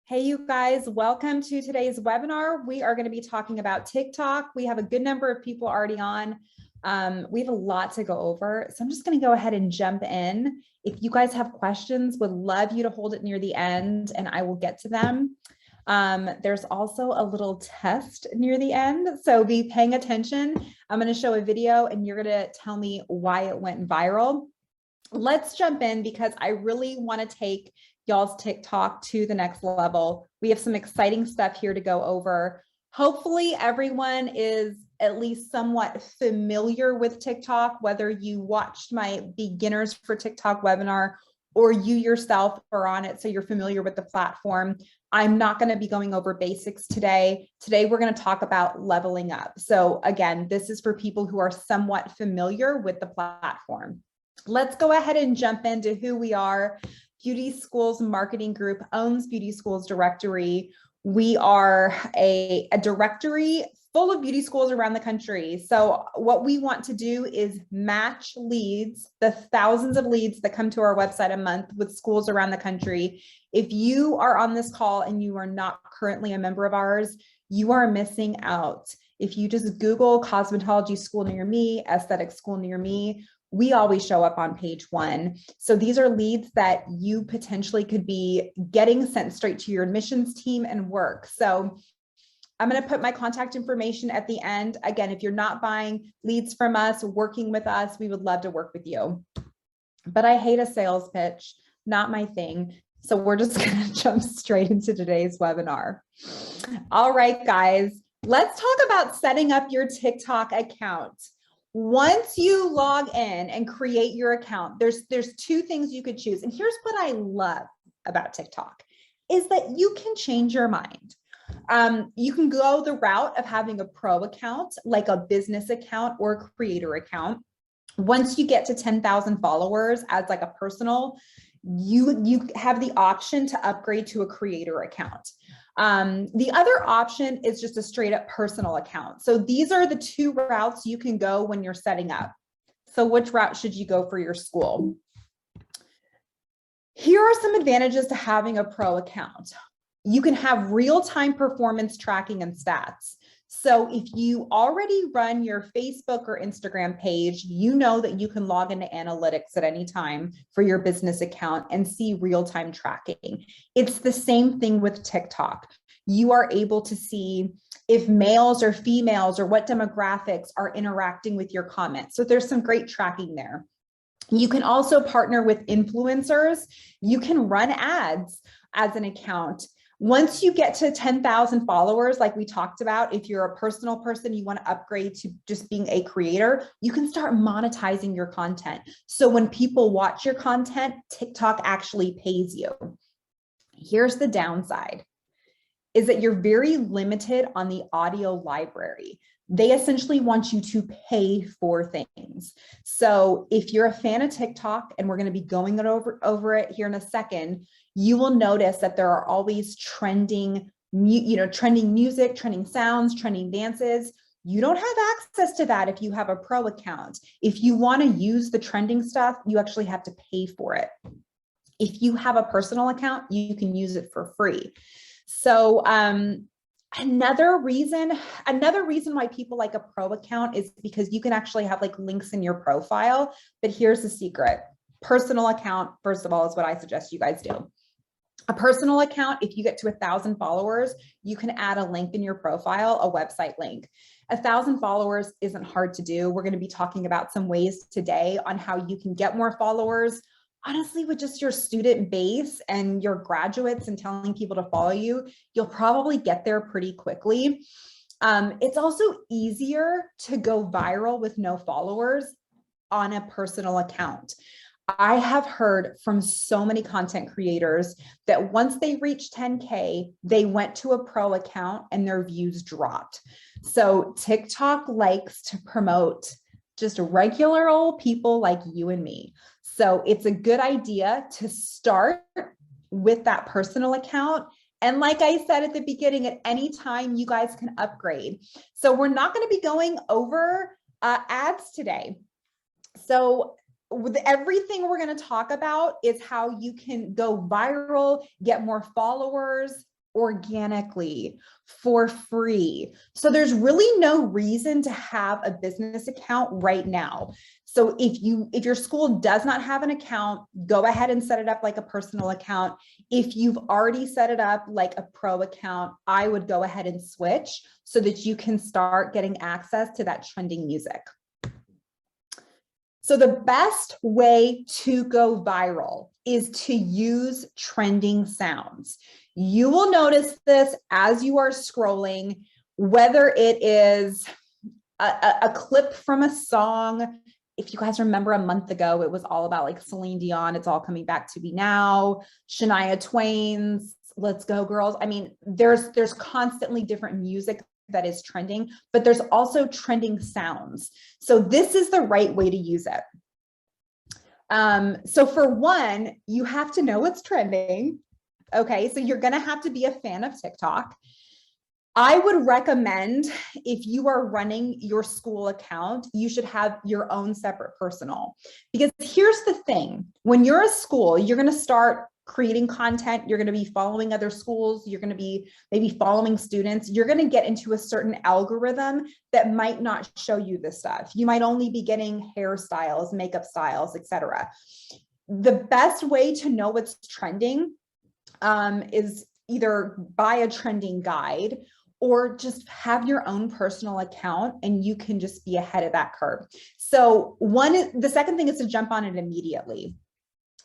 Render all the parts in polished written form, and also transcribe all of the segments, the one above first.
Hey, you guys, welcome to today's webinar. We are going to be talking about TikTok. We have a good number of people already on. We have a lot to go over, so I'm just going to go ahead and jump in. If you guys have questions, would love you to hold it near the end and I will get to them. There's also a little test near the end, so be paying attention. I'm going to show a video and you're going to tell me why it went viral. Let's jump in because I really want to take y'all's TikTok to the next level. We have some exciting stuff here to go over. Hopefully everyone is at least somewhat familiar with TikTok, whether you watched my beginners for TikTok webinar or you yourself are on it, so you're familiar with the platform. I'm not going to be going over basics today. Today, we're going to talk about leveling up. So again, this is for people who are somewhat familiar with the platform. Let's go ahead and jump into who we are. Beauty Schools Marketing Group owns Beauty Schools Directory. We are a directory full of beauty schools around the country. So what we want to do is match leads, the thousands of leads that come to our website a month with schools around the country. If you are on this call and you are not currently a member of ours, you are missing out. If you just Google cosmetology school near me, aesthetic school near me, we always show up on page one. So these are leads that you potentially could be getting sent straight to your admissions team and work. So I'm going to put my contact information at the end. Again, if you're not buying leads from us, working with us, we would love to work with you. But I hate a sales pitch, not my thing. So we're just going to jump straight into today's webinar. All right, guys, let's talk about setting up your TikTok account. Once you log in and create your account, there's two things you could choose. And here's what I love about TikTok is that you can change your mind. You can go the route of having a pro account, like a business account or a creator account. Once you get to 10,000 followers as like a personal, you have the option to upgrade to a creator account. The other option is just a straight up personal account. So these are the two routes you can go when you're setting up. So which route should you go for your school? Here are some advantages to having a pro account. You can have real-time performance tracking and stats. So if you already run your Facebook or Instagram page, you know that you can log into analytics at any time for your business account and see real-time tracking. It's the same thing with TikTok. You are able to see if males or females or what demographics are interacting with your comments. So there's some great tracking there. You can also partner with influencers. You can run ads as an account. Once you get to 10,000 followers, like we talked about, if you're a personal person, you want to upgrade to just being a creator, you can start monetizing your content. So when people watch your content, TikTok actually pays you. Here's the downside, is that you're very limited on the audio library. They essentially want you to pay for things. So if you're a fan of TikTok, and we're going to be going over it here in a second, you will notice that there are always trending music, trending sounds, trending dances. You don't have access to that if you have a pro account. If you want to use the trending stuff, you actually have to pay for it. If you have a personal account, you can use it for free. So another reason why people like a pro account is because you can actually have like links in your profile. But here's the secret. Personal account, first of all, is what I suggest you guys do. A personal account, if you get to 1,000 followers, you can add a link in your profile, a website link. 1,000 followers isn't hard to do. We're going to be talking about some ways today on how you can get more followers. Honestly, with just your student base and your graduates and telling people to follow you, you'll probably get there pretty quickly. It's also easier to go viral with no followers on a personal account. I have heard from so many content creators that once they reached 10K, they went to a pro account and their views dropped. So TikTok likes to promote just regular old people like you and me. So it's a good idea to start with that personal account. And like I said at the beginning, at any time you guys can upgrade. So we're not going to be going over ads today. So with everything we're going to talk about is how you can go viral, get more followers, organically for free. So there's really no reason to have a business account right now. So if your school does not have an account, go ahead and set it up like a personal account. If you've already set it up like a pro account, I would go ahead and switch so that you can start getting access to that trending music. So the best way to go viral is to use trending sounds. You will notice this as you are scrolling, whether it is a clip from a song. If you guys remember a month ago, it was all about like Celine Dion, It's All Coming Back to Me Now, Shania Twain's Let's Go Girls. I mean, there's constantly different music that is trending, but there's also trending sounds. So this is the right way to use it. So for one, you have to know what's trending. Okay, so you're gonna have to be a fan of TikTok. I would recommend, if you are running your school account, you should have your own separate personal. Because here's the thing, when you're a school, you're gonna start creating content, you're going to be following other schools, you're going to be maybe following students, you're going to get into a certain algorithm that might not show you this stuff. You might only be getting hairstyles, makeup styles, etc. The best way to know what's trending is either buy a trending guide or just have your own personal account and you can just be ahead of that curve. So the second thing is to jump on it immediately.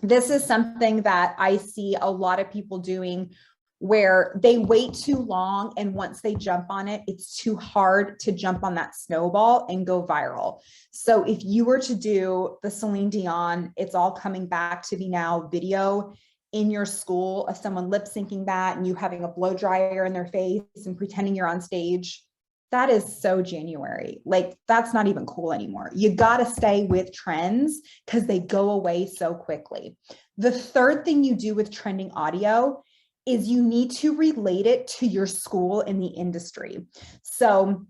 This is something that I see a lot of people doing where they wait too long, and once they jump on it, it's too hard to jump on that snowball and go viral. So if you were to do the Celine Dion, It's All Coming Back to Me Now video in your school of someone lip syncing that and you having a blow dryer in their face and pretending you're on stage, that is so January. Like, that's not even cool anymore. You got to stay with trends because they go away so quickly. The third thing you do with trending audio is you need to relate it to your school and the industry. So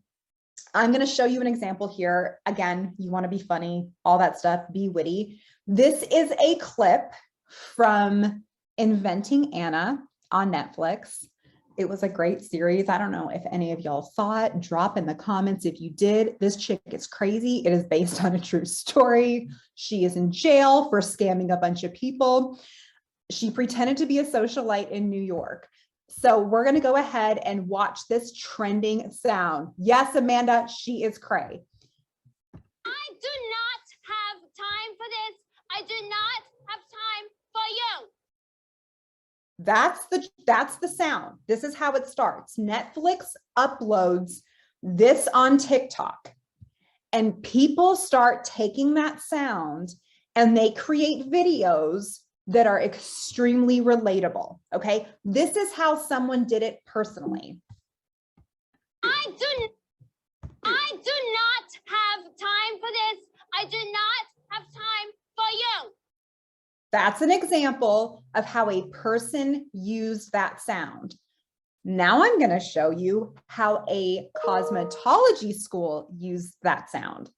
I'm going to show you an example here. Again, you want to be funny, all that stuff, be witty. This is a clip from Inventing Anna on Netflix. It was a great series. I don't know if any of y'all saw it. Drop in the comments if you did. This chick is crazy. It is based on a true story. She is in jail for scamming a bunch of people. She pretended to be a socialite in New York. So we're going to go ahead and watch this trending sound. Yes, Amanda, she is cray. I do not have time for this. I do not have time for you. That's the sound. This is how it starts. Netflix uploads this on TikTok, and people start taking that sound and they create videos that are extremely relatable. Okay, this is how someone did it personally. I do not have time for this. I do not have time for you. That's an example of how a person used that sound. Now I'm going to show you how a cosmetology school used that sound.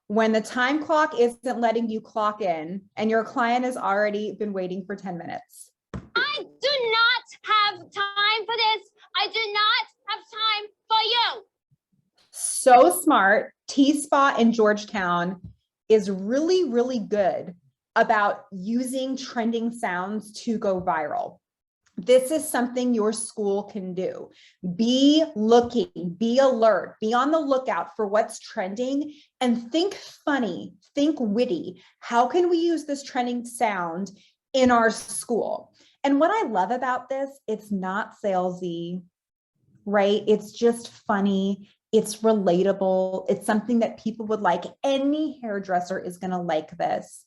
When the time clock isn't letting you clock in and your client has already been waiting for 10 minutes. I do not have time for this. I do not have time for you. So smart. T-Spot in Georgetown is really, really good about using trending sounds to go viral. This is something your school can do. Be looking, be alert, be on the lookout for what's trending, and think funny, think witty. How can we use this trending sound in our school? And what I love about this, it's not salesy, right? It's just funny. It's relatable. It's something that people would like. Any hairdresser is going to like this.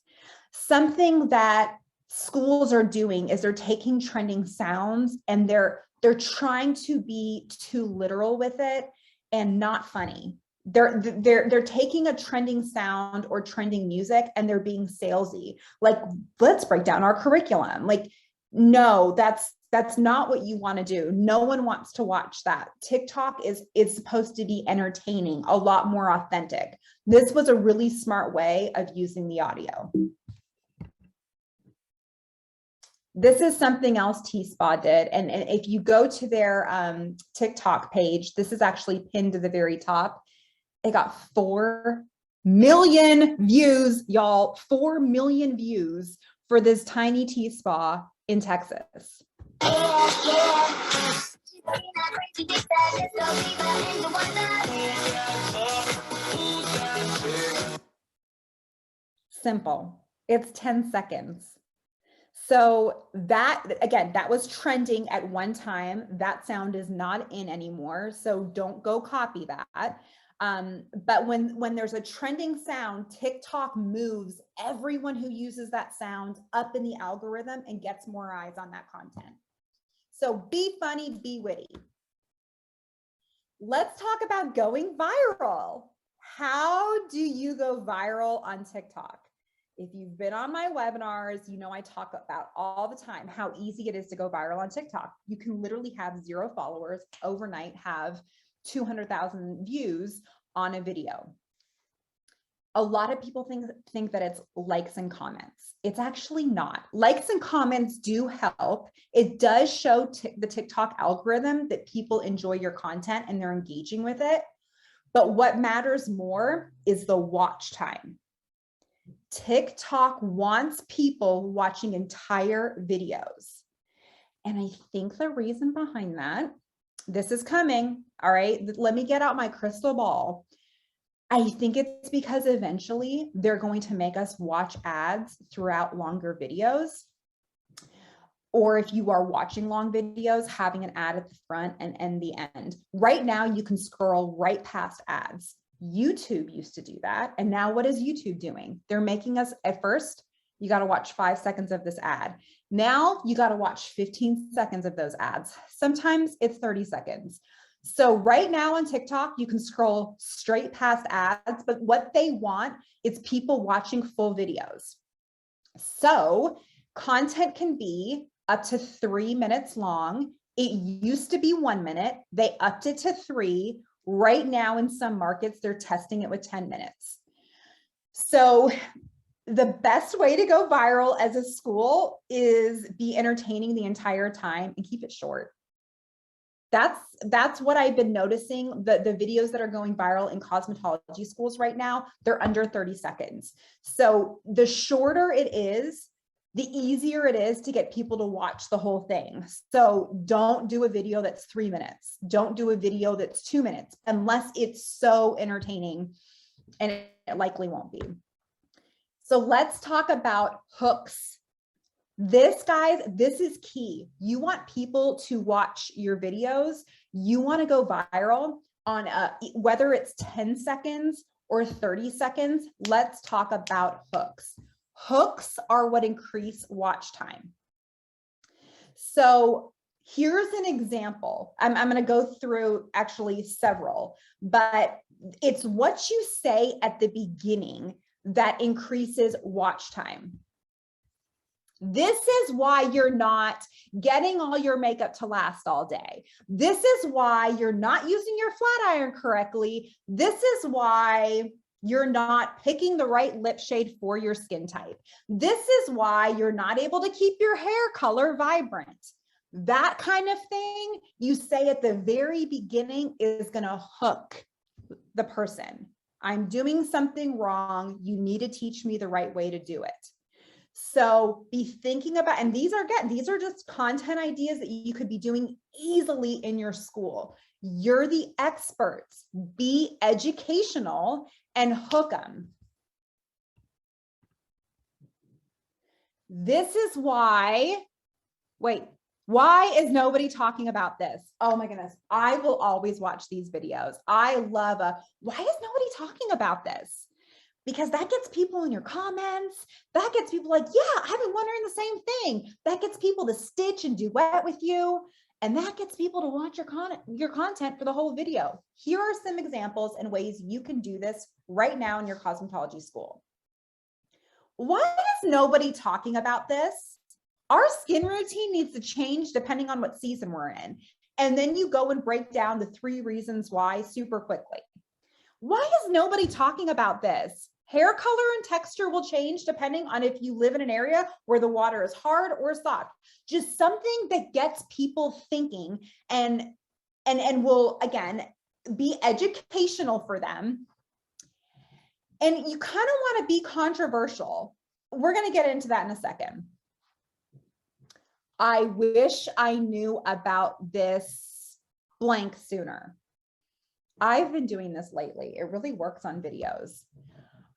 Something that schools are doing is they're taking trending sounds and they're trying to be too literal with it and not funny. They're taking a trending sound or trending music and they're being salesy. Like, let's break down our curriculum. Like, no, that's not what you want to do. No one wants to watch that. TikTok is supposed to be entertaining, a lot more authentic. This was a really smart way of using the audio. This is something else T-Spa did. And if you go to their TikTok page, this is actually pinned to the very top. It got 4 million views, y'all. 4 million views for this tiny T-Spa in Texas. Simple. It's 10 seconds. So that, again, that was trending at one time. That sound is not in anymore. So don't go copy that. But when there's a trending sound, TikTok moves everyone who uses that sound up in the algorithm and gets more eyes on that content. So be funny, be witty. Let's talk about going viral. How do you go viral on TikTok? If you've been on my webinars, you know I talk about all the time how easy it is to go viral on TikTok. You can literally have 0 followers overnight, have 200,000 views on a video. A lot of people think that it's likes and comments. It's actually not. Likes and comments do help. It does show the TikTok algorithm that people enjoy your content and they're engaging with it. But what matters more is the watch time. TikTok wants people watching entire videos. And I think the reason behind that, this is coming, all right? Let me get out my crystal ball. I think it's because eventually they're going to make us watch ads throughout longer videos. Or if you are watching long videos, having an ad at the front and the end. Right now, you can scroll right past ads. YouTube used to do that. And now what is YouTube doing? They're making us, at first, you got to watch 5 seconds of this ad. Now you got to watch 15 seconds of those ads. Sometimes it's 30 seconds. So right now on TikTok, you can scroll straight past ads, but what they want is people watching full videos. So content can be up to 3 minutes long. It used to be 1 minute. They upped it to 3. Right now, in some markets, they're testing it with 10 minutes. So the best way to go viral as a school is be entertaining the entire time and keep it short. That's what I've been noticing. The videos that are going viral in cosmetology schools right now, they're under 30 seconds. So the shorter it is, the easier it is to get people to watch the whole thing. So don't do a video that's 3 minutes. Don't do a video that's 2 minutes unless it's so entertaining, and it likely won't be. So let's talk about hooks. This, guys, this is key. You want people to watch your videos. You want to go viral on whether it's 10 seconds or 30 seconds. Let's talk about hooks. Hooks are what increase watch time. So here's an example. I'm going to go through actually several, but it's what you say at the beginning that increases watch time. This is why you're not getting all your makeup to last all day. This is why you're not using your flat iron correctly. This is why you're not picking the right lip shade for your skin type. This is why you're not able to keep your hair color vibrant. That kind of thing you say at the very beginning is going to hook the person. I'm doing something wrong. You need to teach me the right way to do it. So be thinking about, and these are just content ideas that you could be doing easily in your school. You're the experts. Be educational and hook them. This is why, why is nobody talking about this? Oh my goodness. I will always watch these videos. I love why is nobody talking about this? Because that gets people in your comments. That gets people like, yeah, I've been wondering the same thing. That gets people to stitch and duet with you. And that gets people to watch your content for the whole video. Here are some examples and ways you can do this right now in your cosmetology school. Why is nobody talking about this? Our skin routine needs to change depending on what season we're in. And then you go and break down the 3 reasons why super quickly. Why is nobody talking about this? Hair color and texture will change depending on if you live in an area where the water is hard or soft. Just something that gets people thinking and will, again, be educational for them. And you kind of want to be controversial. We're going to get into that in a second. I wish I knew about this blank sooner. I've been doing this lately. It really works on videos.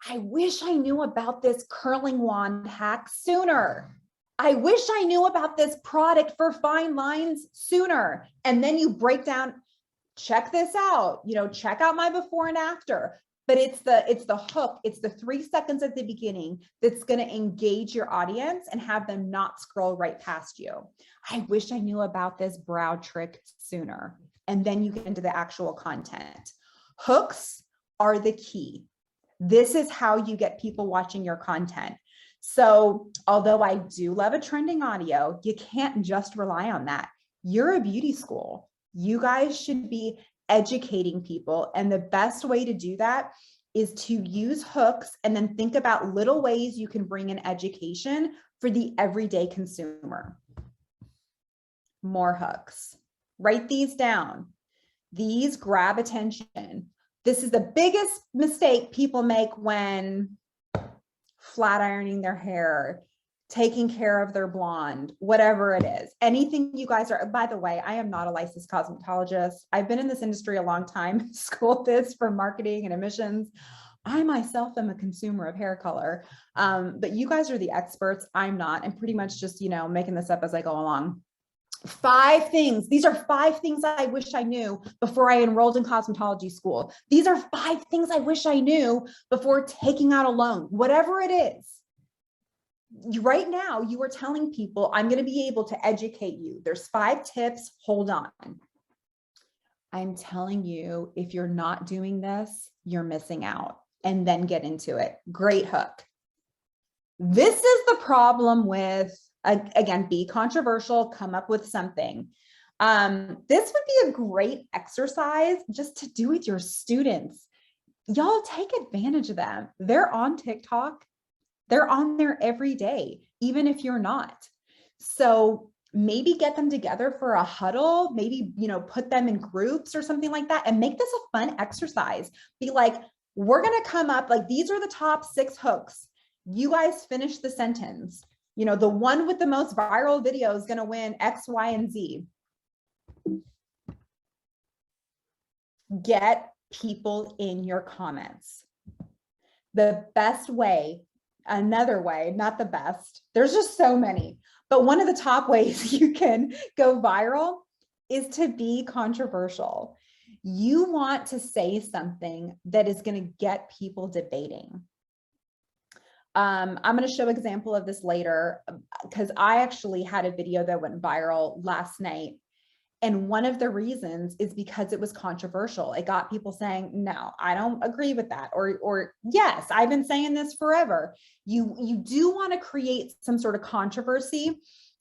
I wish I knew about this curling wand hack sooner. I wish I knew about this product for fine lines sooner. And then you break down, check this out, check out my before and after. But it's the hook. It's the 3 seconds at the beginning that's going to engage your audience and have them not scroll right past you. I wish I knew about this brow trick sooner. And then you get into the actual content. Hooks are the key. This is how you get people watching your content. So although I do love a trending audio, you can't just rely on that. You're a beauty school. You guys should be educating people. And the best way to do that is to use hooks and then think about little ways you can bring in education for the everyday consumer. More hooks. Write these down. These grab attention. This is the biggest mistake people make when flat ironing their hair, taking care of their blonde, whatever it is. Anything you guys are, by the way, I am not a licensed cosmetologist. I've been in this industry a long time, schooled this for marketing and admissions. I myself am a consumer of hair color, but you guys are the experts. I'm not. I'm pretty much just, making this up as I go along. 5 things. These are 5 things I wish I knew before I enrolled in cosmetology school. These are 5 things I wish I knew before taking out a loan, whatever it is. Right now, you are telling people, I'm going to be able to educate you. There's 5 tips. Hold on. I'm telling you, if you're not doing this, you're missing out. And then get into it. Great hook. This is the problem with, again, be controversial, come up with something. This would be a great exercise just to do with your students. Y'all take advantage of them. They're on TikTok. They're on there every day, even if you're not. So maybe get them together for a huddle, maybe, put them in groups or something like that and make this a fun exercise. Be like, we're going to come up, like, these are the top 6 hooks. You guys finish the sentence. The one with the most viral video is going to win X, Y, and Z. Get people in your comments. The best way, another way, not the best, there's just so many, but one of the top ways you can go viral is to be controversial. You want to say something that is going to get people debating. I'm going to show an example of this later because I actually had a video that went viral last night. And one of the reasons is because it was controversial. It got people saying, no, I don't agree with that. Or yes, I've been saying this forever. You do want to create some sort of controversy.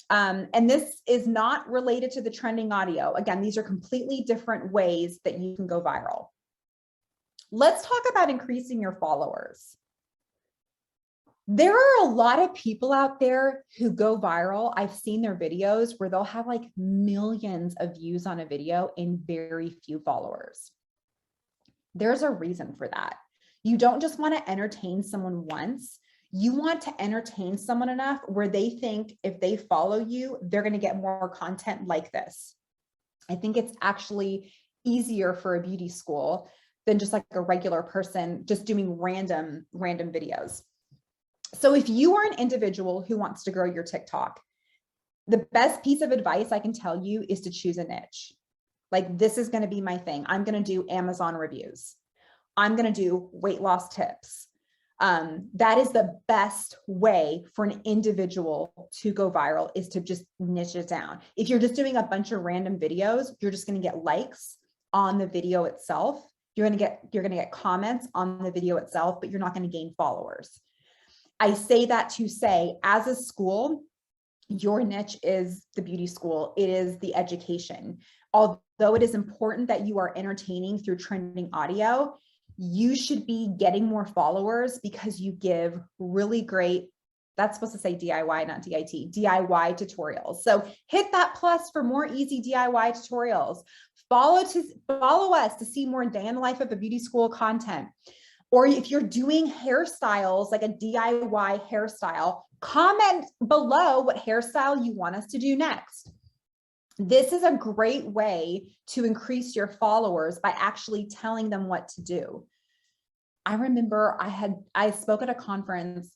And this is not related to the trending audio. Again, these are completely different ways that you can go viral. Let's talk about increasing your followers. There are a lot of people out there who go viral. I've seen their videos where they'll have like millions of views on a video and very few followers. There's a reason for that. You don't just want to entertain someone once. You want to entertain someone enough where they think if they follow you, they're going to get more content like this. I think it's actually easier for a beauty school than just like a regular person just doing random videos. So if you are an individual who wants to grow your TikTok, the best piece of advice I can tell you is to choose a niche. Like, this is going to be my thing. I'm going to do Amazon reviews. I'm going to do weight loss tips. That is the best way for an individual to go viral, is to just niche it down. If you're just doing a bunch of random videos, you're just going to get likes on the video itself. You're going to get comments on the video itself, but you're not going to gain followers. I say that to say, as a school, your niche is the beauty school. It is the education. Although it is important that you are entertaining through trending audio, you should be getting more followers because you give really great, that's supposed to say DIY, not DIT, DIY tutorials. So hit that plus for more easy DIY tutorials. Follow us to see more day in the life of a beauty school content. Or if you're doing hairstyles, like a DIY hairstyle, comment below what hairstyle you want us to do next. This is a great way to increase your followers by actually telling them what to do. I remember I spoke at a conference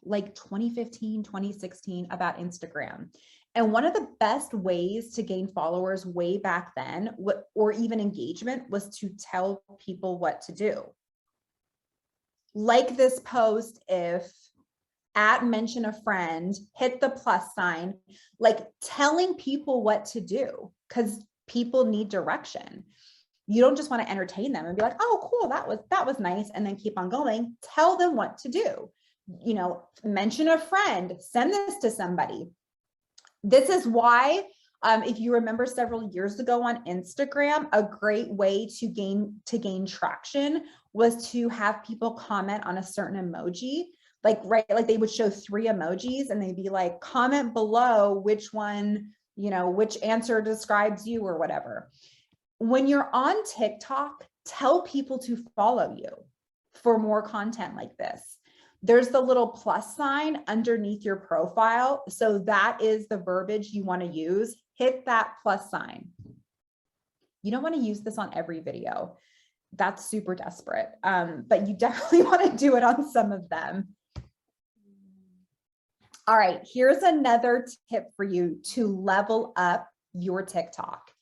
like 2015, 2016 about Instagram. And one of the best ways to gain followers way back then, or even engagement, was to tell people what to do. Like this post, if mention a friend, hit the plus sign, like telling people what to do, because people need direction. You don't just want to entertain them and be like, oh, cool, that was nice, and then keep on going. Tell them what to do. You know, mention a friend, send this to somebody. This is why, if you remember several years ago on Instagram, a great way to gain traction was to have people comment on a certain emoji. Like they would show 3 emojis and they'd be like, comment below which one, you know, which answer describes you or whatever. When you're on TikTok, tell people to follow you for more content like this. There's the little plus sign underneath your profile. So that is the verbiage you want to use. Hit that plus sign. You don't want to use this on every video. That's super desperate. But you definitely want to do it on some of them. All right, here's another tip for you to level up your TikTok,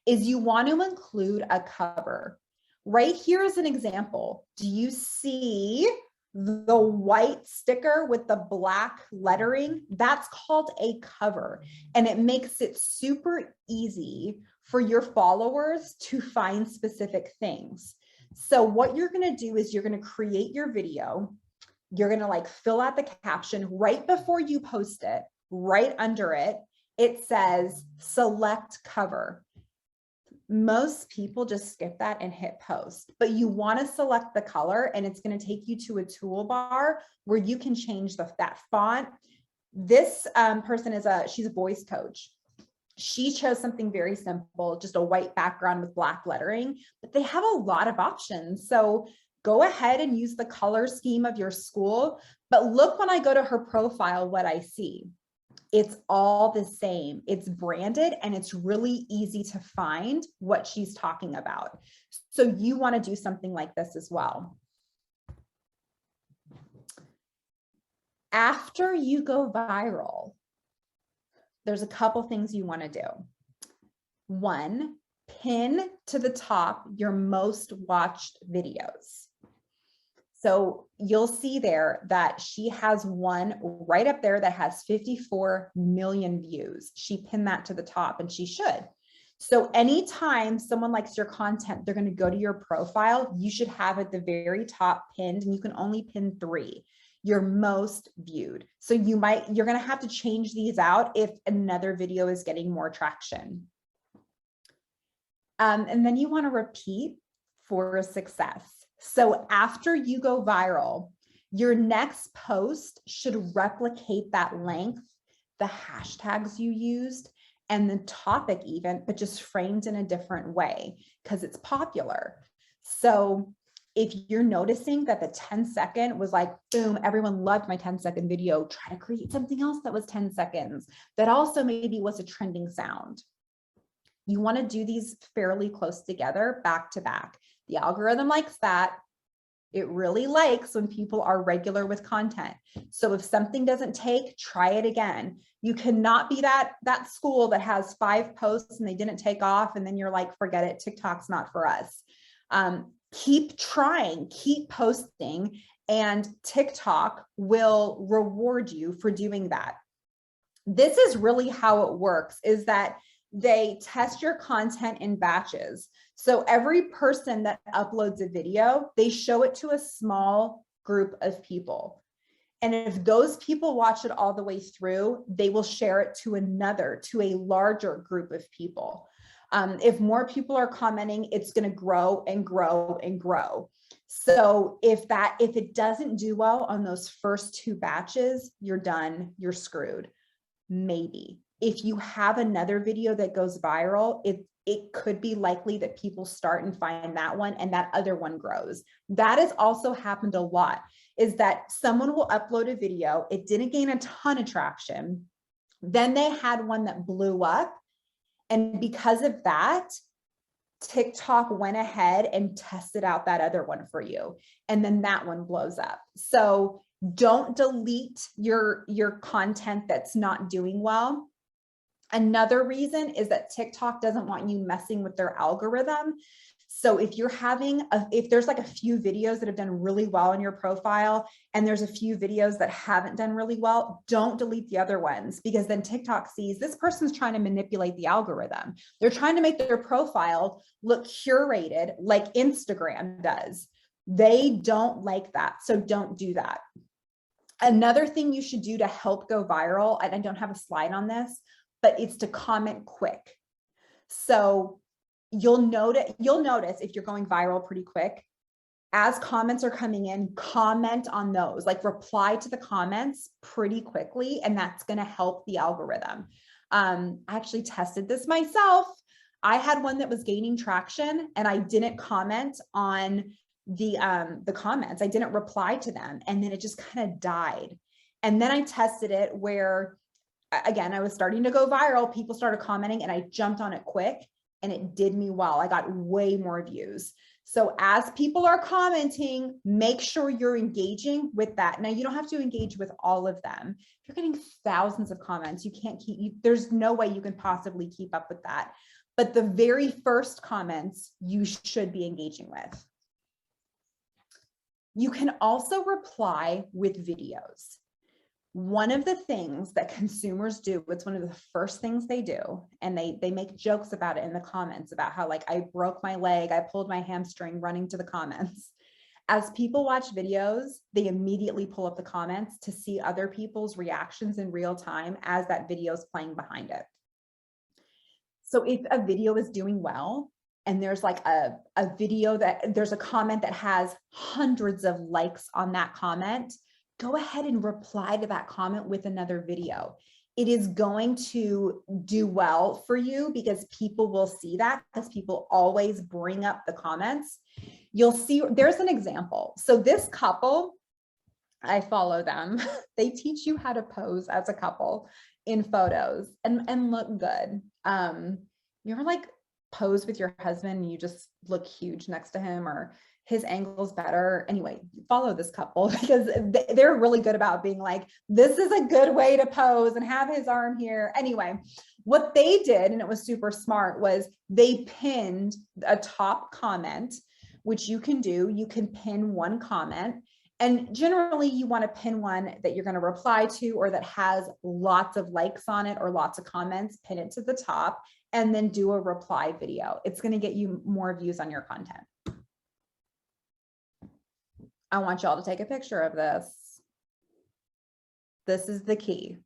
is you want to include a cover. Right here is an example. Do you see the white sticker with the black lettering? That's called a cover, and it makes it super easy for your followers to find specific things. So what you're going to do is you're going to create your video. You're going to like fill out the caption right before you post it. Right under it, it says select cover. Most people just skip that and hit post, but you want to select the color, and it's going to take you to a toolbar where you can change that font. This person she's a voice coach. She chose something very simple, just a white background with black lettering, but they have a lot of options. So go ahead and use the color scheme of your school. But look, when I go to her profile, what I see. It's all the same. It's branded, and it's really easy to find what she's talking about. So you want to do something like this as well. After you go viral, there's a couple things you want to do. 1, pin to the top your most watched videos. So you'll see there that she has one right up there that has 54 million views. She pinned that to the top, and she should. So anytime someone likes your content, they're going to go to your profile. You should have at the very top pinned, and you can only pin 3, your most viewed. So you're going to have to change these out if another video is getting more traction. And then you want to repeat for success. So after you go viral, your next post should replicate that length, the hashtags you used, and the topic even, but just framed in a different way because it's popular. So if you're noticing that the 10-second was like, boom, everyone loved my 10-second video, try to create something else that was 10 seconds that also maybe was a trending sound. You want to do these fairly close together, back to back. The algorithm likes that. It really likes when people are regular with content. So if something doesn't take, try it again. You cannot be that school that has 5 posts and they didn't take off, and then you're like, forget it, TikTok's not for us. Keep trying, keep posting, and TikTok will reward you for doing that. This is really how it works, is that they test your content in batches. So every person that uploads a video, they show it to a small group of people. And if those people watch it all the way through, they will share it to a larger group of people. If more people are commenting, it's going to grow and grow and grow. So if it doesn't do well on those first 2 batches, you're done, you're screwed. Maybe if you have another video that goes viral, it could be likely that people start and find that one and that other one grows. That has also happened a lot, is that someone will upload a video, it didn't gain a ton of traction, then they had one that blew up, and because of that, TikTok went ahead and tested out that other one for you, and then that one blows up. So don't delete your content that's not doing well. Another reason is that TikTok doesn't want you messing with their algorithm. So if you're if there's like a few videos that have done really well in your profile and there's a few videos that haven't done really well, don't delete the other ones, because then TikTok sees this person's trying to manipulate the algorithm. They're trying to make their profile look curated like Instagram does. They don't like that. So don't do that. Another thing you should do to help go viral, and I don't have a slide on this, but it's to comment quick. So you'll notice if you're going viral pretty quick, as comments are coming in, comment on those, like reply to the comments pretty quickly, and that's going to help the algorithm. I actually tested this myself. I had one that was gaining traction and I didn't comment on the comments. I didn't reply to them, and then it just kind of died. And then I tested it where, again, I was starting to go viral. People started commenting and I jumped on it quick, and it did me well. I got way more views. So as people are commenting, make sure you're engaging with that. Now, you don't have to engage with all of them. If you're getting thousands of comments, you can't there's no way you can possibly keep up with that. But the very first comments you should be engaging with. You can also reply with videos. One of the things that consumers do, it's one of the first things they do, and they make jokes about it in the comments about how, like, I broke my leg, I pulled my hamstring running to the comments. As people watch videos, they immediately pull up the comments to see other people's reactions in real time as that video is playing behind it. So if a video is doing well, and there's like a video that there's a comment that has hundreds of likes on that comment, go ahead and reply to that comment with another video. It is going to do well for you because people will see that, because people always bring up the comments. You'll see, there's an example. So this couple, I follow them. They teach you how to pose as a couple in photos and look good. You ever like pose with your husband and you just look huge next to him, or his angle's better? Anyway, follow this couple because they're really good about being like, this is a good way to pose and have his arm here. Anyway, what they did, and it was super smart, was they pinned a top comment, which you can do. You can pin one comment, and generally you want to pin one that you're going to reply to or that has lots of likes on it or lots of comments. Pin it to the top and then do a reply video. It's going to get you more views on your content. I want y'all to take a picture of this. This is the key.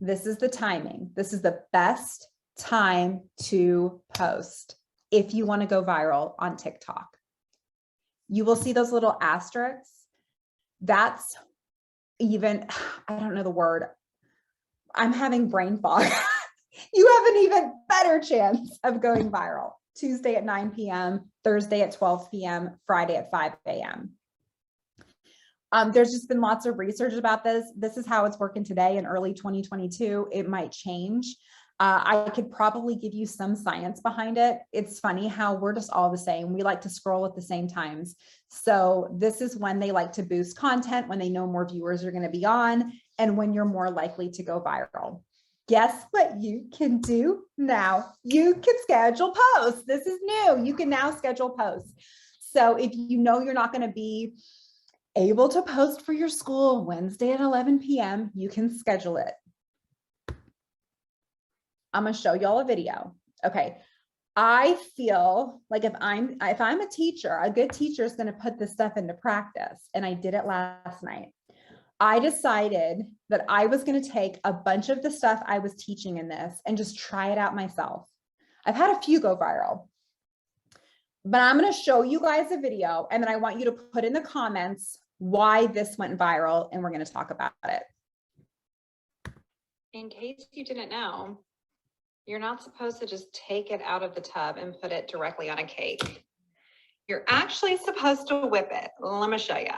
This is the timing. This is the best time to post if you want to go viral on TikTok. You will see those little asterisks. That's even, I don't know the word. I'm having brain fog. You have an even better chance of going viral. Tuesday at 9 p.m., Thursday at 12 p.m., Friday at 5 a.m. There's just been lots of research about this. This is how it's working today in early 2022. It might change. I could probably give you some science behind it. It's funny how we're just all the same. We like to scroll at the same times. So this is when they like to boost content, when they know more viewers are going to be on, and when you're more likely to go viral. Guess what you can do now? You can schedule posts. This is new. You can now schedule posts. So if you know you're not going to be able to post for your school Wednesday at 11 p.m., you can schedule it. I'm going to show y'all a video. Okay. I feel like if I'm a teacher, a good teacher is going to put this stuff into practice. And I did it last night. I decided that I was going to take a bunch of the stuff I was teaching in this and just try it out myself. I've had a few go viral, but I'm going to show you guys a video, and then I want you to put in the comments why this went viral, and we're going to talk about it. In case you didn't know, you're not supposed to just take it out of the tub and put it directly on a cake. You're actually supposed to whip it. Let me show you.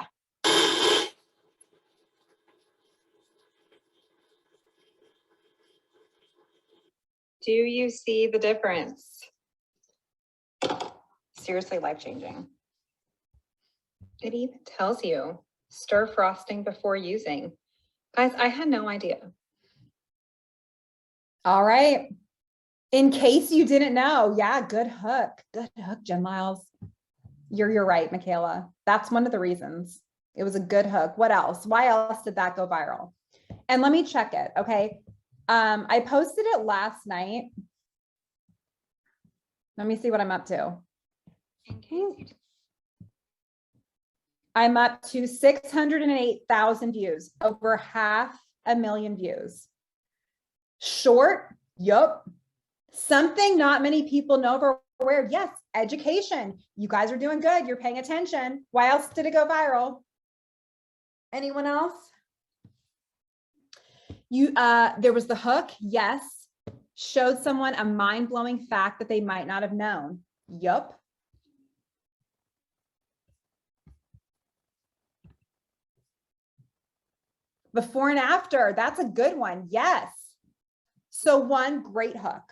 Do you see the difference? Seriously life-changing. It even tells you, stir frosting before using. Guys, I had no idea. All right. In case you didn't know, yeah, good hook. Good hook, Jen Miles. You're right, Michaela. That's one of the reasons. It was a good hook. What else? Why else did that go viral? And let me check it, okay? I posted it last night. Let me see what I'm up to. I'm up to 608,000 views, over 500,000 views. Short, yup. Something not many people know or aware. Yes, education. You guys are doing good. You're paying attention. Why else did it go viral? Anyone else? There was the hook. Yes. Showed someone a mind-blowing fact that they might not have known. Yup. Before and after. That's a good one. Yes. So one, great hook.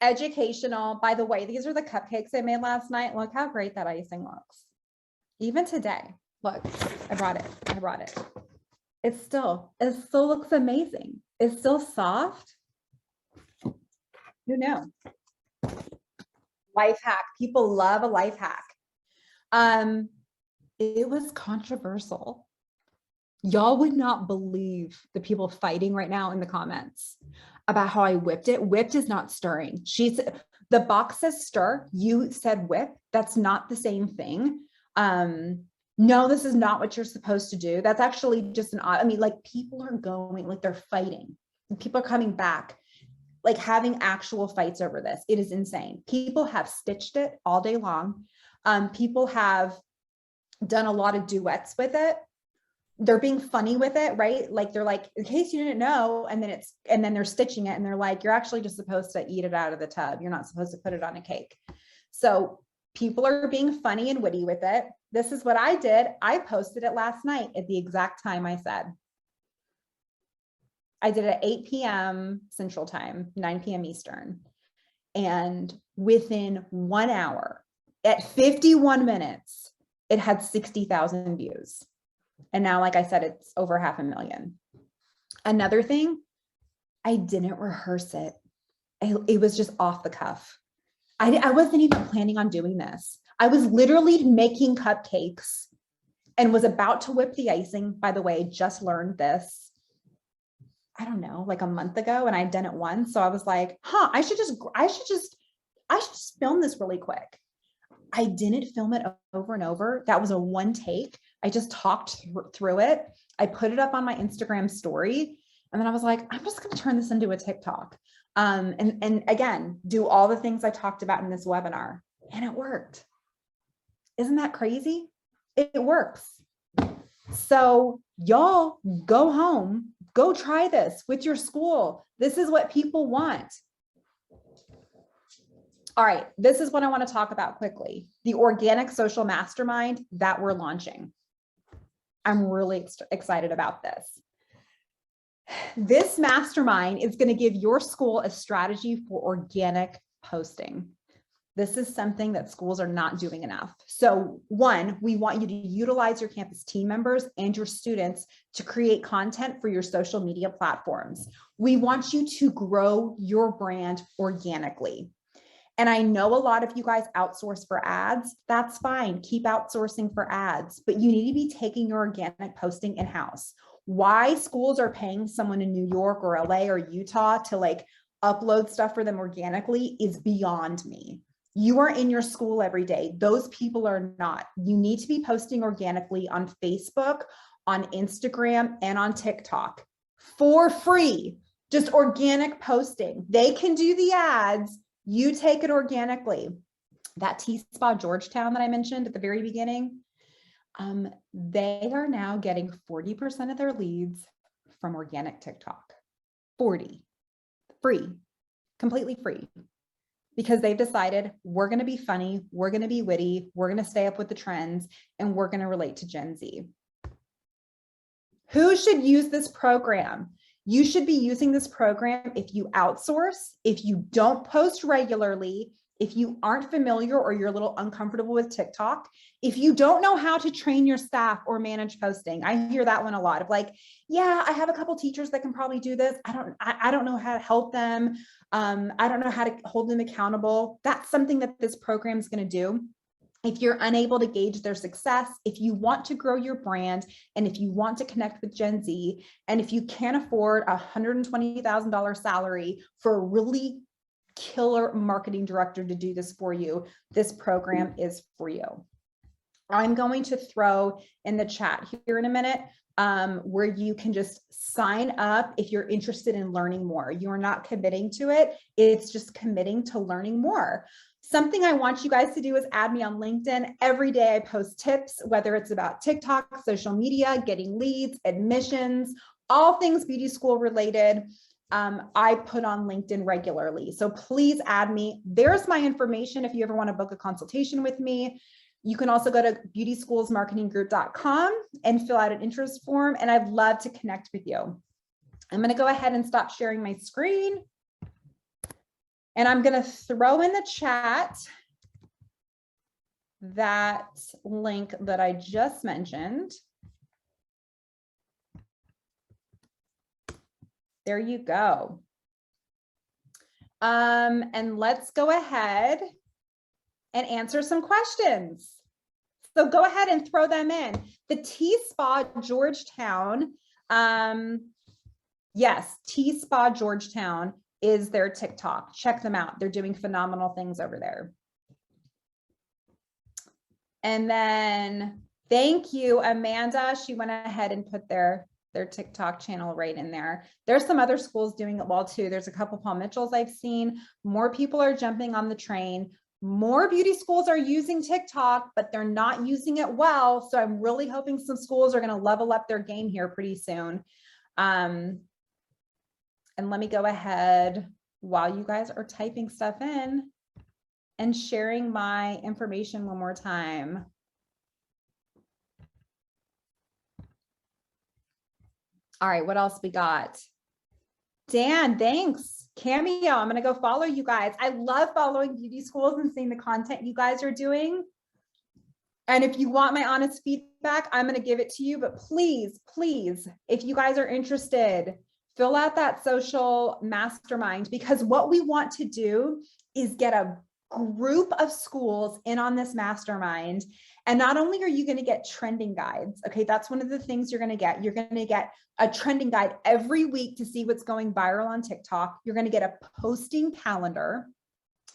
Educational. By the way, these are the cupcakes I made last night. Look how great that icing looks. Even today. Look, I brought it. It still looks amazing. It's still soft. Who knew? Life hack. People love a life hack. It was controversial. Y'all would not believe the people fighting right now in the comments about how I whipped it. Whipped is not stirring. The box says stir. You said whip. That's not the same thing. No, this is not what you're supposed to do. That's actually just like people are going, like they're fighting. People are coming back, like having actual fights over this. It is insane. People have stitched it all day long. People have done a lot of duets with it. They're being funny with it, right? Like they're like, in case you didn't know, and then they're stitching it and they're like, you're actually just supposed to eat it out of the tub. You're not supposed to put it on a cake. So people are being funny and witty with it. This is what I did. I posted it last night at the exact time I said. I did it at 8 p.m. Central Time, 9 p.m. Eastern. And within 1 hour, at 51 minutes, it had 60,000 views. And now, like I said, it's over 500,000. Another thing, I didn't rehearse it. It was just off the cuff. I wasn't even planning on doing this. I was literally making cupcakes and was about to whip the icing. By the way, just learned this, I don't know, like a month ago, and I'd done it once. So I was like, I should just film this really quick. I didn't film it over and over. That was a one take. I just talked through it. I put it up on my Instagram story. And then I was like, I'm just going to turn this into a TikTok. And again, do all the things I talked about in this webinar. And it worked. Isn't that crazy? It works. So y'all go home, go try this with your school. This is what people want. All right, this is what I want to talk about quickly. The organic social mastermind that we're launching. I'm really excited about this. This mastermind is going to give your school a strategy for organic posting. This is something that schools are not doing enough. So one, we want you to utilize your campus team members and your students to create content for your social media platforms. We want you to grow your brand organically. And I know a lot of you guys outsource for ads. That's fine. Keep outsourcing for ads, but you need to be taking your organic posting in-house. Why schools are paying someone in New York or LA or Utah to like upload stuff for them organically is beyond me. You are in your school every day. Those people are not. You need to be posting organically on Facebook, on Instagram, and on TikTok for free. Just organic posting. They can do the ads. You take it organically. That T-Spa Georgetown that I mentioned at the very beginning, they are now getting 40% of their leads from organic TikTok. 40, free, completely free, because they've decided we're going to be funny, we're going to be witty, we're going to stay up with the trends, and we're going to relate to Gen Z. Who should use this program? You should be using this program if you outsource, if you don't post regularly, if you aren't familiar or you're a little uncomfortable with TikTok, if you don't know how to train your staff or manage posting. I hear that one a lot of like, yeah, I have a couple teachers that can probably do this. I don't know how to help them. I don't know how to hold them accountable. That's something that this program is going to do. If you're unable to gauge their success, if you want to grow your brand, and if you want to connect with Gen Z, and if you can't afford a $120,000 salary for a really killer marketing director to do this for you, this program is for you. I'm going to throw in the chat here in a minute where you can just sign up if you're interested in learning more. You're not committing to it. It's just committing to learning more. Something I want you guys to do is add me on LinkedIn. Every day I post tips, whether it's about TikTok, social media, getting leads, admissions, all things beauty school related. I put on LinkedIn regularly. So please add me. There's my information if you ever want to book a consultation with me. You can also go to beautyschoolsmarketinggroup.com and fill out an interest form, and I'd love to connect with you. I'm going to go ahead and stop sharing my screen. And I'm going to throw in the chat that link that I just mentioned. There you go. And let's go ahead and answer some questions. So go ahead and throw them in. The T-Spa Georgetown, yes, T-Spa Georgetown is their TikTok. Check them out. They're doing phenomenal things over there. And then thank you, Amanda. She went ahead and put their TikTok channel right in there. There's some other schools doing it well too. There's a couple Paul Mitchells I've seen. More people are jumping on the train. More beauty schools are using TikTok, but they're not using it well. So I'm really hoping some schools are going to level up their game here pretty soon. And let me go ahead while you guys are typing stuff in and sharing my information one more time. All right, what else we got? Dan, thanks. Cameo, I'm going to go follow you guys. I love following beauty schools and seeing the content you guys are doing. And if you want my honest feedback, I'm going to give it to you. But please, please, if you guys are interested, fill out that social mastermind, because what we want to do is get a group of schools in on this mastermind. And not only are you going to get trending guides, okay, that's one of the things you're going to get. You're going to get a trending guide every week to see what's going viral on TikTok. You're going to get a posting calendar,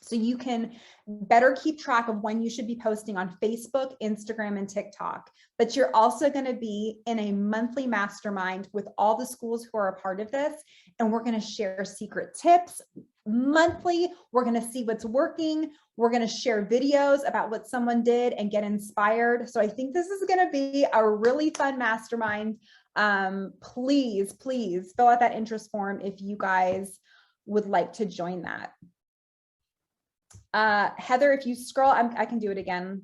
so you can better keep track of when you should be posting on Facebook, Instagram, and TikTok. But you're also going to be in a monthly mastermind with all the schools who are a part of this. And we're going to share secret tips monthly. We're going to see what's working. We're going to share videos about what someone did and get inspired. So I think this is going to be a really fun mastermind. Please, please fill out that interest form if you guys would like to join that. Heather, if you scroll, I can do it again.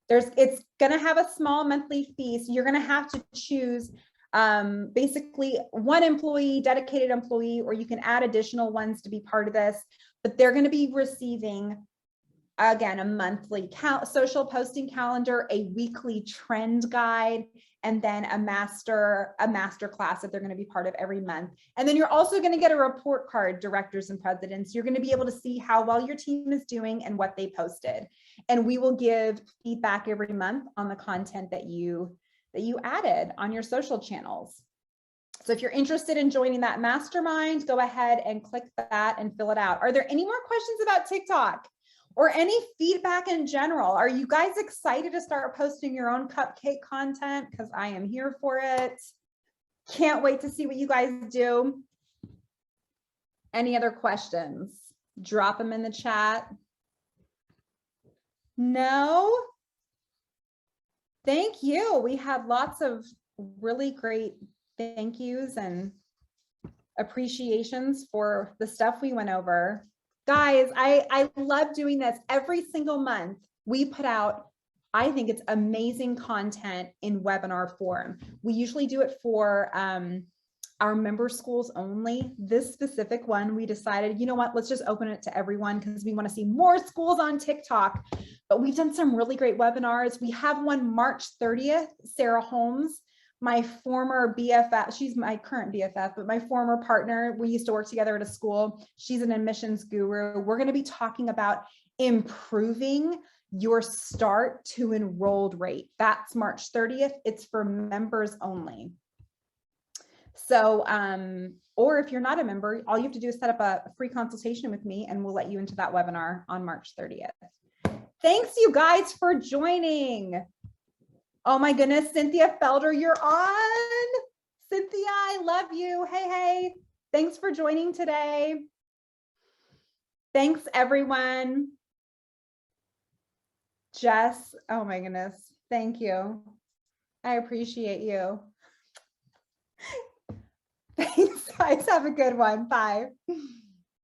It's going to have a small monthly fee. So you're going to have to choose basically one employee, dedicated employee, or you can add additional ones to be part of this, but they're going to be receiving, again, a monthly social posting calendar, a weekly trend guide, and then a master class that they're going to be part of every month. And then you're also going to get a report card, directors and presidents. You're going to be able to see how well your team is doing and what they posted. And we will give feedback every month on the content that you added on your social channels. So if you're interested in joining that mastermind, go ahead and click that and fill it out. Are there any more questions about TikTok? Or any feedback in general? Are you guys excited to start posting your own cupcake content? Because I am here for it. Can't wait to see what you guys do. Any other questions? Drop them in the chat. No? Thank you. We had lots of really great thank yous and appreciations for the stuff we went over. Guys, I love doing this. Every single month we put out, I think it's amazing content in webinar form. We usually do it for our member schools only. This specific one, we decided, you know what, let's just open it to everyone because we want to see more schools on TikTok. But we've done some really great webinars. We have one March 30th, Sarah Holmes, my former BFF, she's my current BFF, but my former partner, we used to work together at a school. She's an admissions guru. We're going to be talking about improving your start to enrolled rate. That's March 30th. It's for members only. So, or if you're not a member, all you have to do is set up a free consultation with me and we'll let you into that webinar on March 30th. Thanks you guys for joining. Oh my goodness, Cynthia Felder, you're on. Cynthia, I love you. Hey, hey, thanks for joining today. Thanks everyone. Jess, oh my goodness, thank you. I appreciate you. Thanks guys, have a good one, bye.